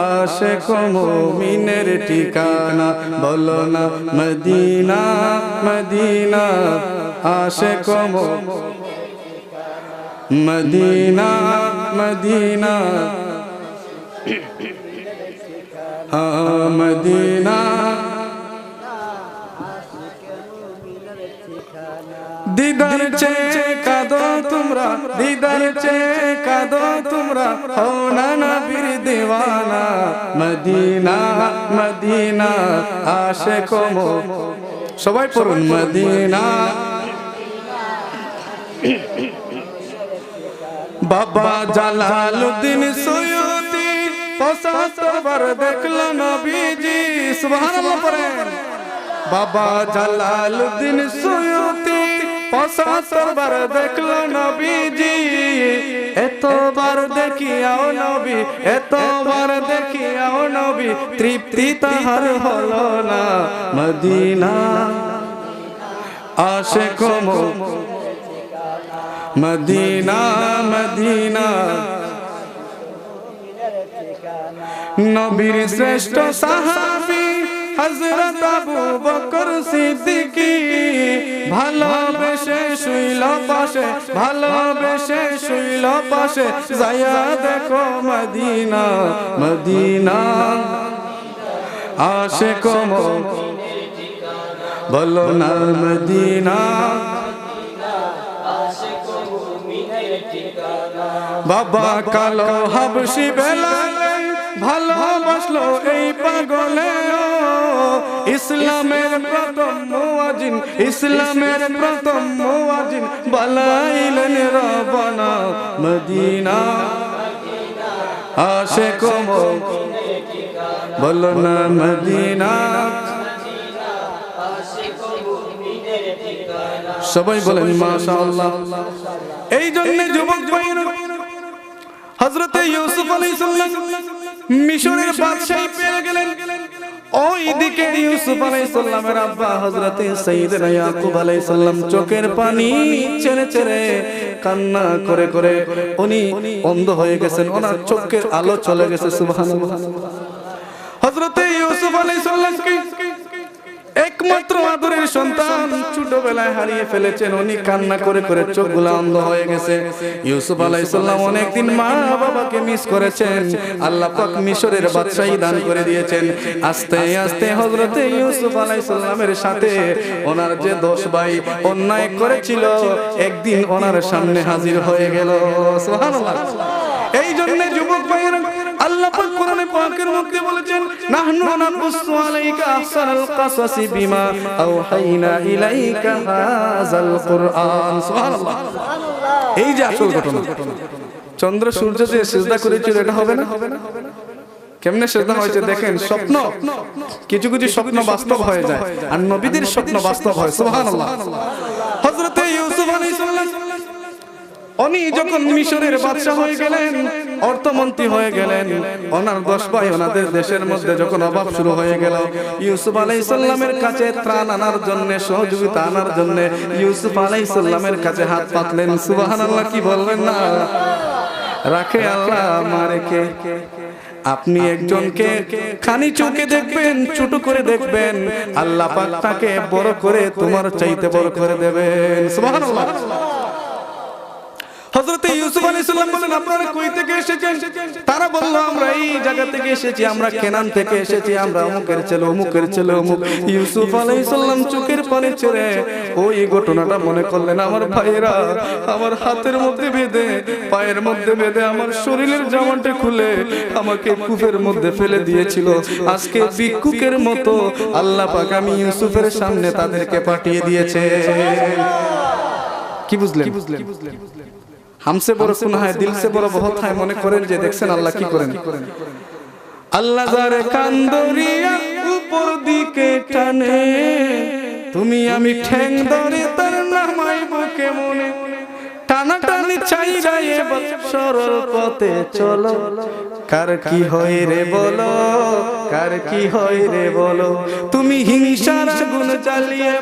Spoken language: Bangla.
আশিক মুমিনের ঠিকানা বলো না মদিনা মদিনা আশিক মদিনা মদিনা মদিনা দিদার চেয়ে কাঁদো তোমরা দিদার চেয়ে কাঁদো তোমরা হও না নবীর দিওয়ানা মদিনা মদিনা আশিক সবাই পড়ুন মদিনা বাবা জালালউদ্দিন সুয়ুতি 75 বার দেখলো নবীজি সুবহানাল্লাহ পড়েন বাবা জালালউদ্দিন সুয়ুতি 75 বার দেখলো নবীজি এতবার দেখিয়াও নবী এতবার দেখিয়াও নবী তৃপ্তি তাহার হলো না মদিনা আশিক মদিনা মদিনা নবীর শ্রেষ্ঠ সাহাবী হযরত আবু বকর সিদ্দিকী ভালোবেসে শুইল পাশে ভালোবেসে শুইল পাশে যায়া দেখো মদিনা মদিনা আশিক বলো না মদিনা বাবা কালো হাবশি বেলাল ভালোবাসলো এই পাগলে ইসলামের প্রথম মুয়াজ্জিন ইসলামের প্রথম মুয়াজ্জিন বালাইলেন রব্বানা মদিনা আশিক বলো না মদিনা সবাই বলেন মাশাআল্লাহ এই জন্য যুবক ভাইরা হযরত ইউসুফ আলাইহিস সালাম মিশরের বাদশাহী পেয়ে গেলেন ওই দিকে ইউসুফ আলাইহিস সালামের আব্বা হযরত সাইয়েদনা ইয়াকুব আলাইহিস সালাম চোখের পানি ছেড়ে ছেড়ে কান্না করে করে উনি অন্ধ হয়ে গেছেন ওনার চোখের আলো চলে গেছে সুবহানাল্লাহ হযরত ইউসুফ আলাইহিস সালাম কি একমাত্র আদরের সন্তান ছোটবেলায় হারিয়ে ফেলেছেন উনি কান্না করে করে চোখগুলো অন্ধ হয়ে গেছে ইউসুফ আলাইহিস সালাম অনেকদিন মা বাবাকে মিস করেছেন আল্লাহ পাক মিশরের বাদশাহী দান করে দিয়েছেন আস্তে আস্তে হযরত ইউসুফ আলাইহিস সালামের সাথে ওনার যে 10 ভাই অন্যায় করেছিল একদিন ওনার সামনে হাজির হয়ে গেল সুবহানাল্লাহ এই জন্য যুবক ভাইরা আল্লাহ পাক কোরআনে পাকের মধ্যে বলেছেন নাহনু নাকুসু আলাইকা আহসানাল কাসাসি বিমা আওহাইনা ইলাইকা হাযাল কুরআন সুবহানাল্লাহ এই যে আসল ঘটনা চন্দ্র সূর্য যে সিজদা করেছিল এটা হবে না কেমনে সিজদা হয়েছে দেখেন স্বপ্ন কিছু কিছু স্বপ্ন বাস্তব হয়ে যায় আর নবীদের স্বপ্ন বাস্তব হয় সুবহানাল্লাহ হযরত ইউসুফ আলাইহিস সালাম উনি যখন মিশরের বাদশা হয়ে গেলেন অর্থমন্ত্রী হয়ে গেলেন ওনার 10 ভাই ওনাদের দেশের মধ্যে যখন অভাব শুরু হয়ে গেল ইউসুফ আলাইহিস সালামের কাছে ত্রাণ আনার জন্য সহযোগিতা আনার জন্য ইউসুফ আলাইহিস সালামের কাছে হাত পাতলেন সুবহানাল্লাহ কি বলবেন না রাখে আল্লাহ মারেকে আপনি একজনকে খানি চোখে দেখবেন ছোট করে দেখবেন আল্লাহ পাক তাকে বড় করে তোমার চাইতে বড় করে দেবেন সুবহানাল্লাহ হযরত ইউসুফ আলাইহিস সালাম বলেন আপনারা কই থেকে এসেছেন তারা বলল আমরা এই জায়গা থেকে এসেছি আমরা কেনান থেকে এসেছি আমরা অমুকের ছেলে অমুক ইউসুফ আলাইহিস সালাম চোখের পানি ছেড়ে ওই ঘটনাটা মনে করলেন আমার ভাইরা আমার হাতের মধ্যে বেঁধে পায়ের মধ্যে বেঁধে আমার শরীরের জামাটা খুলে আমাকে কূপের মধ্যে ফেলে দিয়েছিল আজকে ভিক্ষুকের মতো আল্লাহ পাক আমি ইউসুফের সামনে তাদেরকে পাঠিয়ে দিয়েছে কি বুঝলেন हमसे बड़ा सुना है दिल से बड़ा बहुत है মনে করেন যে দেখছেন আল্লাহ কি করেন আল্লাহ যারে কান্দরিয়া উপর দিকে টানে তুমি আমি ঠ্যাং ধরে তার নামাইব কেমনে টানা টানি চাই যায় সরল পথে চলো কার কি হয় রে বলো কার কি হয় রে বলো তুমি হিংসার আগুন জ্বালিয়ে